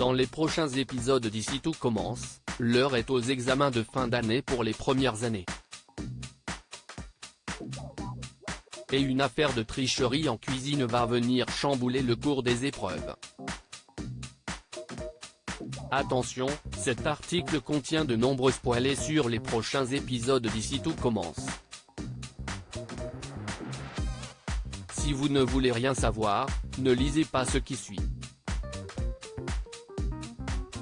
Dans les prochains épisodes d'Ici tout commence, l'heure est aux examens de fin d'année pour les premières années. Et une affaire de tricherie en cuisine va venir chambouler le cours des épreuves. Attention, cet article contient de nombreux spoilers sur les prochains épisodes d'Ici tout commence. Si vous ne voulez rien savoir, ne lisez pas ce qui suit.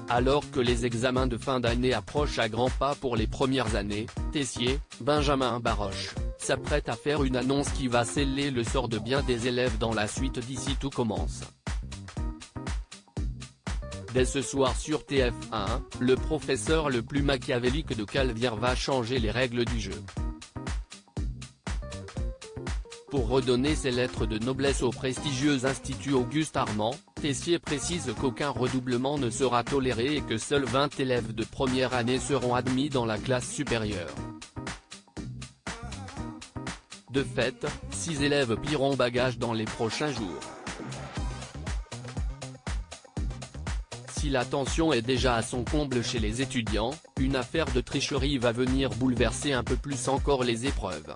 Alors que les examens de fin d'année approchent à grands pas pour les premières années, Tessier, Benjamin Baroche, s'apprête à faire une annonce qui va sceller le sort de bien des élèves dans la suite d'Ici tout commence. Dès ce soir sur TF1, le professeur le plus machiavélique de Calvière va changer les règles du jeu. Pour redonner ses lettres de noblesse au prestigieux institut Auguste Armand, Tessier précise qu'aucun redoublement ne sera toléré et que seuls 20 élèves de première année seront admis dans la classe supérieure. De fait, 6 élèves plieront bagage dans les prochains jours. Si la tension est déjà à son comble chez les étudiants, une affaire de tricherie va venir bouleverser un peu plus encore les épreuves.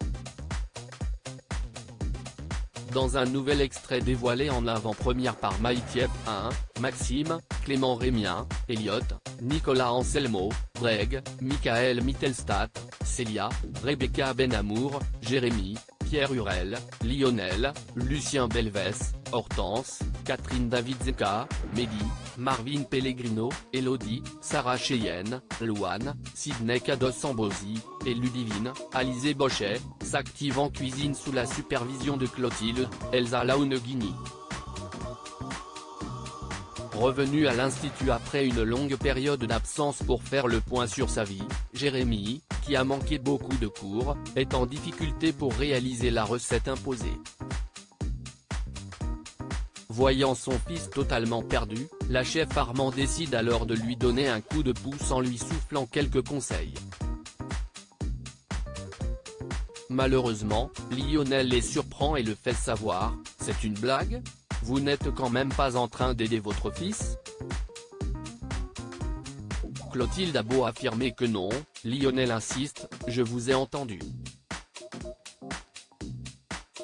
Dans un nouvel extrait dévoilé en avant-première par MyTF1, Maxime, Clément Rémien, Elliot, Nicolas Anselmo, Greg, Michael Mittelstadt, Célia, Rebecca Benamour, Jérémy, Pierre Hurel, Lionel, Lucien Belvès, Hortense, Catherine Davidzeka, Mehdi, Marvin Pellegrino, Elodie, Sarah Cheyenne, Louane, Sidney Kados-Ambosi, et Ludivine, Alizé Bochet, s'activent en cuisine sous la supervision de Clotilde, Elsa Launeghini. Revenu à l'institut après une longue période d'absence pour faire le point sur sa vie, Jérémy, qui a manqué beaucoup de cours, est en difficulté pour réaliser la recette imposée. Voyant son fils totalement perdu, la chef Armand décide alors de lui donner un coup de pouce en lui soufflant quelques conseils. Malheureusement, Lionel les surprend et le fait savoir. « C'est une blague ? Vous n'êtes quand même pas en train d'aider votre fils ?» Clotilde a beau affirmer que non, Lionel insiste, « Je vous ai entendu.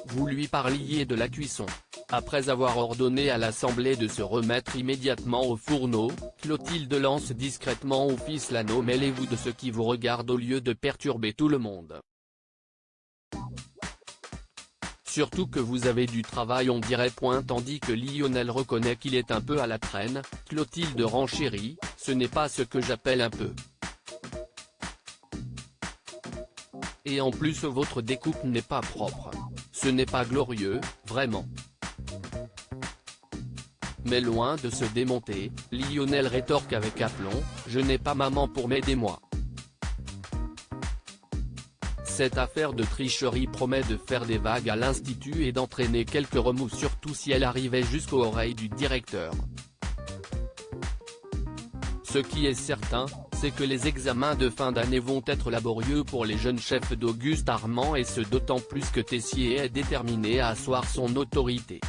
Vous lui parliez de la cuisson. » Après avoir ordonné à l'Assemblée de se remettre immédiatement au fourneau, Clotilde lance discrètement au fils l'anneau « Mêlez-vous de ce qui vous regarde au lieu de perturber tout le monde. Surtout que vous avez du travail on dirait » Tandis que Lionel reconnaît qu'il est un peu à la traîne, Clotilde renchérit, « Ce n'est pas ce que j'appelle un peu. Et en plus votre découpe n'est pas propre. Ce n'est pas glorieux, vraiment. » Mais loin de se démonter, Lionel rétorque avec aplomb, « Je n'ai pas maman pour m'aider moi. » Cette affaire de tricherie promet de faire des vagues à l'institut et d'entraîner quelques remous surtout si elle arrivait jusqu'aux oreilles du directeur. Ce qui est certain, c'est que les examens de fin d'année vont être laborieux pour les jeunes chefs d'Auguste Armand et ce d'autant plus que Tessier est déterminé à asseoir son autorité.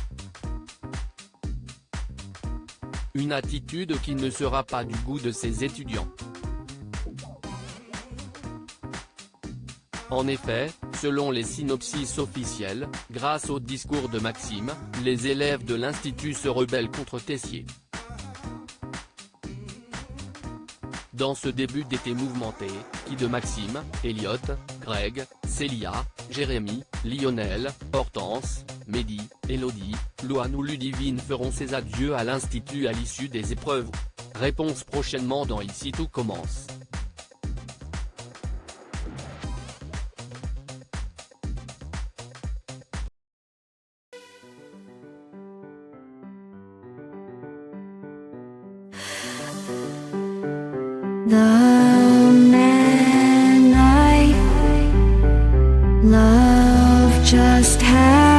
Une attitude qui ne sera pas du goût de ses étudiants. En effet, selon les synopsis officiels, grâce au discours de Maxime, les élèves de l'institut se rebellent contre Tessier. Dans ce début d'été mouvementé, qui de Maxime, Elliot, Greg, Célia, Jérémy, Lionel, Hortense, Mehdi, Elodie, Louane ou Ludivine feront ses adieux à l'institut à l'issue des épreuves. Réponse prochainement dans Ici tout commence. The man I love just had